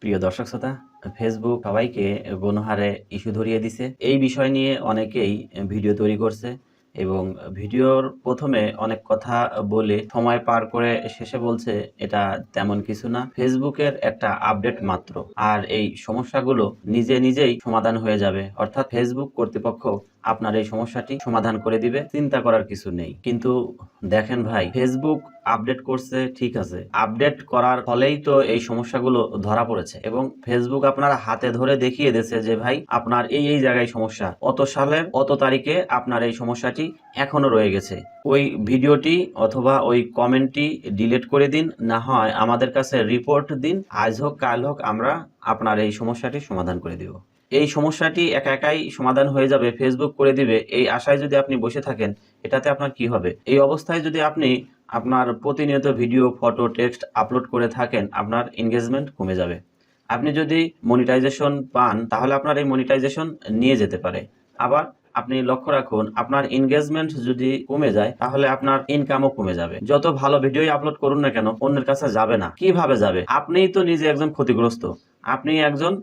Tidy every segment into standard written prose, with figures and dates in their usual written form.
প্রিয় দর্শক শ্রোতা, ফেসবুক সবাইকে গণহারে ইস্যু ধরিয়ে দিছে। এই বিষয় নিয়ে অনেকেই ভিডিও তৈরি করছে এবং ভিডিওর প্রথমে অনেক কথা বলে সময় পার করে শেষে বলছে এটা তেমন কিছু না, ফেসবুকের একটা আপডেট মাত্র, আর এই সমস্যাগুলো নিজে নিজেই সমাধান হয়ে যাবে, অর্থাৎ ফেসবুক কর্তৃপক্ষ আপনার এই সমস্যাটি সমাধান করে দিবে, চিন্তা করার কিছু নেই। কিন্তু দেখেন ভাই, ফেসবুক আপডেট করছে ঠিক আছে, আপডেট করার ফলেই তো এই সমস্যাগুলো ধরা পড়েছে এবং ফেসবুক আপনার হাতে ধরে দেখিয়ে দিয়েছে যে ভাই আপনার এই জায়গায় সমস্যা, অত সালের অত তারিখে আপনার এই সমস্যাটি এখনো রয়ে গেছে। ওই ভিডিওটি অথবা ওই কমেন্টটি ডিলিট করে দিন, না হয় আমাদের কাছে রিপোর্ট দিন, আজ হোক কাল হোক আমরা আপনার এই সমস্যাটি সমাধান করে দিব। এই সমস্যাটি একা একাই সমাধান হয়ে যাবে, ফেসবুক করে দিবে, এই আশায় যদি আপনি বসে থাকেন এটাতে আপনার কি হবে? এই অবস্থায় যদি আপনি আপনার প্রতিনিয়ত ভিডিও, ফটো, টেক্সট আপলোড করে থাকেন, আপনার এনগেজমেন্ট কমে যাবে। আপনি যদি মনিটাইজেশন পান তাহলে আপনার এই মনিটাইজেশন নিয়ে যেতে পারে। আবার আপনি লক্ষ্য রাখুন, আপনার এনগেজমেন্ট যদি কমে যায় তাহলে আপনার ইনকামও কমে যাবে। যত ভালো ভিডিওই আপলোড করুন না কেন, অন্যের কাছে যাবে না। কিভাবে যাবে? আপনিই তো নিজে একজন ক্ষতিগ্রস্ত, আপনি একজন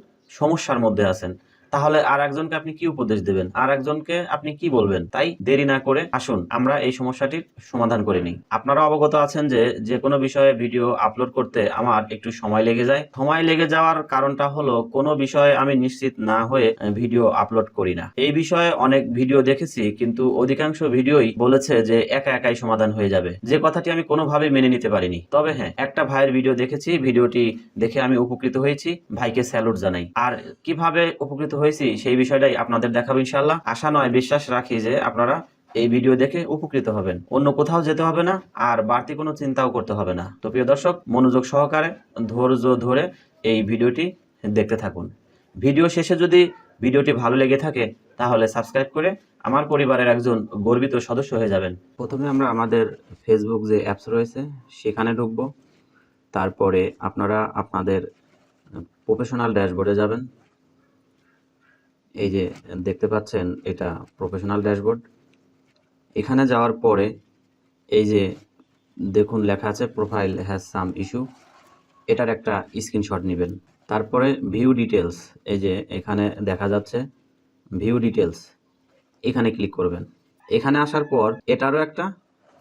সমস্যার মধ্যে আছেন, তাহলে আর একজনকে আপনি কি উপদেশ দেবেন? আর একজনকে আপনি কি বলবেন? তাই দেরি না করে আসুন আমরা এই সমস্যাটির সমাধান করে নিই। আপনারা অবগত আছেন যে যে কোনো বিষয়ে ভিডিও আপলোড করতে আমার একটু সময় লেগে যায়। সময় লেগে যাওয়ার কারণটা হলো, কোনো বিষয়ে আমি নিশ্চিত না হয়ে ভিডিও আপলোড করি না। এই বিষয়ে অনেক ভিডিও দেখেছি, কিন্তু অধিকাংশ ভিডিওই বলেছে যে একা একাই সমাধান হয়ে যাবে, যে কথাটি আমি কোনোভাবেই মেনে নিতে পারিনি। তবে হ্যাঁ, একটা ভাইয়ের ভিডিও দেখেছি, ভিডিওটি দেখে আমি উপকৃত হয়েছি, ভাইকে স্যালুট জানাই। আর কিভাবে উপকৃত হয়েছি সেই বিষয়টাই আপনাদের দেখাবো ইনশাআল্লাহ। আশা নয়, বিশ্বাস রাখি যে আপনারা এই ভিডিও দেখে উপকৃত হবেন, অন্য কোথাও যেতে হবে না, আর বাড়তি কোনো চিন্তাও করতে হবে না। তো প্রিয় দর্শক, মনোযোগ সহকারে ধৈর্য ধরে এই ভিডিওটি দেখতে থাকুন। ভিডিও শেষে যদি ভিডিওটি ভালো লেগে থাকে তাহলে সাবস্ক্রাইব করে আমার পরিবারের একজন গর্বিত সদস্য হয়ে যাবেন। প্রথমে আমরা আমাদের ফেসবুক যে অ্যাপস রয়েছে সেখানে ঢুকব। তারপরে আপনারা আপনাদের প্রফেশনাল ড্যাশবোর্ডে যাবেন। এই যে দেখতে পাচ্ছেন, এটা প্রফেশনাল ড্যাশবোর্ড। এখানে যাওয়ার পরে এই যে দেখুন লেখা আছে প্রোফাইল হ্যাজ সাম ইস্যু, এটার একটা স্ক্রিনশট নেবেন। তারপরে ভিউ ডিটেলস, এই যে এখানে দেখা যাচ্ছে ভিউ ডিটেলস, এখানে ক্লিক করবেন। এখানে আসার পর এটারও একটা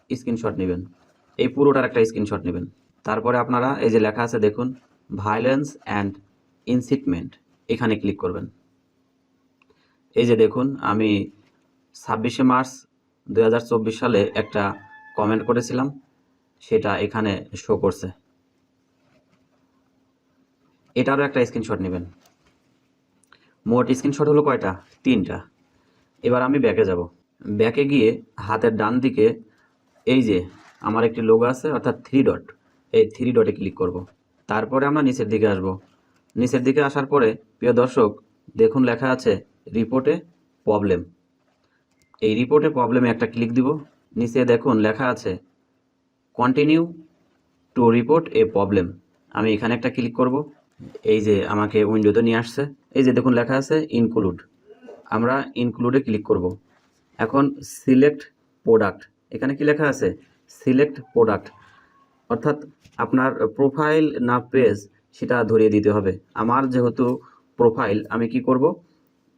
স্ক্রিনশট নেবেন, এই পুরোটার একটা স্ক্রিনশট নেবেন। তারপরে আপনারা এই যে লেখা আছে দেখুন ভায়োলেন্স অ্যান্ড ইনসিটমেন্ট, এখানে ক্লিক করবেন। এই যে দেখুন, আমি 26শে মার্চ 2024 সালে একটা কমেন্ট করেছিলাম, সেটা এখানে শো করছে। এটারও একটা স্ক্রিনশট নেবেন। মোট স্ক্রিনশট হলো কয়টা? 3টা। এবার আমি ব্যাকে যাব। ব্যাকে গিয়ে হাতের ডান দিকে এই যে আমার একটি লোগো আছে, অর্থাৎ 3 ডট, এই 3 ডটে ক্লিক করব। তারপরে আমরা নিচের দিকে আসব। নিচের দিকে আসার পরে প্রিয় দর্শক দেখুন লেখা আছে রিপোর্টে প্রবলেম। এই রিপোর্টে প্রবলেমে একটা ক্লিক দিব। নিচে দেখুন লেখা আছে continue to report A problem, আমি এখানে একটা ক্লিক করব। এই যে আমাকে উইন্ডোতে নিয়ে আসছে, এই যে দেখুন লেখা আছে ইনক্লুড, আমরা ইনক্লুডে ক্লিক করব। এখন সিলেক্ট প্রোডাক্ট, এখানে কি লেখা আছে সিলেক্ট প্রোডাক্ট, অর্থাৎ আপনার প্রোফাইল না পেজ সেটা ধরিয়ে দিতে হবে। আমার যেহেতু প্রোফাইল, আমি কি করব,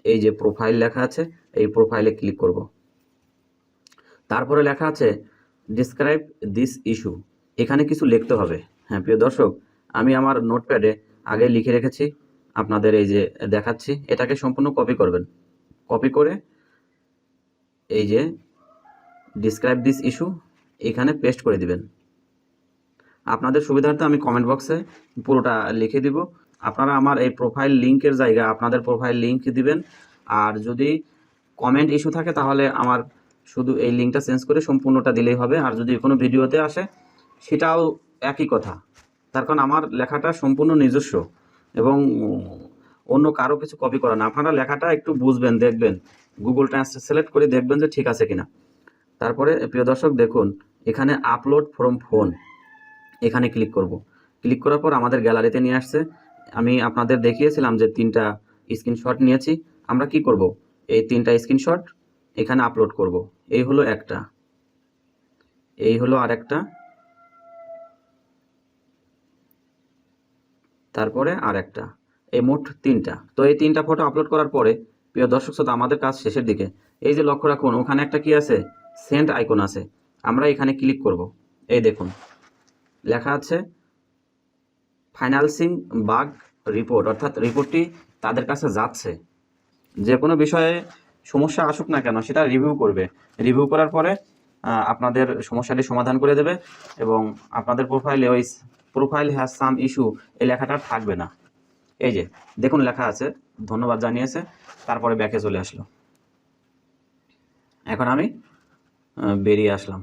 এই যে প্রোফাইল লেখা আছে এই প্রোফাইলে ক্লিক করব। তারপরে লেখা আছে ডিসক্রাইব দিস ইস্যু, এখানে কিছু লিখতে হবে। হ্যাঁ প্রিয় দর্শক, আমি আমার নোটপ্যাডে আগে লিখে রেখেছি, আপনাদের এই যে দেখাচ্ছি, এটাকে সম্পূর্ণ কপি করবেন। কপি করে এই যে ডিসক্রাইব দিস ইস্যু এখানে পেস্ট করে দিবেন। আপনাদের সুবিধার্থে আমি কমেন্ট বক্সে পুরোটা লিখে দিব। আপনারা আমার এই প্রোফাইল লিঙ্কের জায়গা আপনাদের প্রোফাইল লিঙ্ক দিবেন, আর যদি কমেন্ট ইস্যু থাকে তাহলে আমার শুধু এই লিঙ্কটা চেঞ্জ করে সম্পূর্ণটা দিলেই হবে। আর যদি কোনো ভিডিওতে আসে সেটাও একই কথা, তার কারণ আমার লেখাটা সম্পূর্ণ নিজস্ব এবং অন্য কারো কিছু কপি করা না। আপনারা লেখাটা একটু বুঝবেন, দেখবেন, গুগল ট্রান্সলেট করে দেখবেন যে ঠিক আছে কিনা। তারপরে প্রিয় দর্শক দেখুন এখানে আপলোড ফ্রম ফোন, এখানে ক্লিক করব। ক্লিক করার পর আমাদের গ্যালারিতে নিয়ে আসছে। আমি আপনাদের দেখিয়েছিলাম যে 3টা স্ক্রিনশট নিয়েছি। আমরা কি করব, এই 3টা স্ক্রিনশট এখানে আপলোড করব। এই হলো একটা, এই হলো আরেকটা, তারপরে আর একটা, এই মোট 3টা। তো এই 3টা ফটো আপলোড করার পরে প্রিয় দর্শক শ্রোতা, আমাদের কাজ শেষের দিকে। এই যে লক্ষ্য রাখুন, ওখানে একটা কি আছে, সেন্ড আইকন আছে। আমরা এখানে ক্লিক করব। এই দেখুন লেখা আছে ফাইনান্সিং বাগ রিপোর্ট, অর্থাৎ রিপোর্টটি তাদের কাছে যাচ্ছে। যে কোনো বিষয়ে সমস্যা আসুক না কেন সেটা রিভিউ করবে। রিভিউ করার পরে আপনাদের সমস্যাটি সমাধান করে দেবে এবং আপনাদের প্রোফাইলে ওই প্রোফাইল হ্যাজ সাম ইস্যু এই লেখাটা থাকবে না। এই যে দেখুন লেখা আছে, ধন্যবাদ জানিয়েছে, তারপরে ব্যাকে চলে আসলো। এখন আমি বেরিয়ে আসলাম।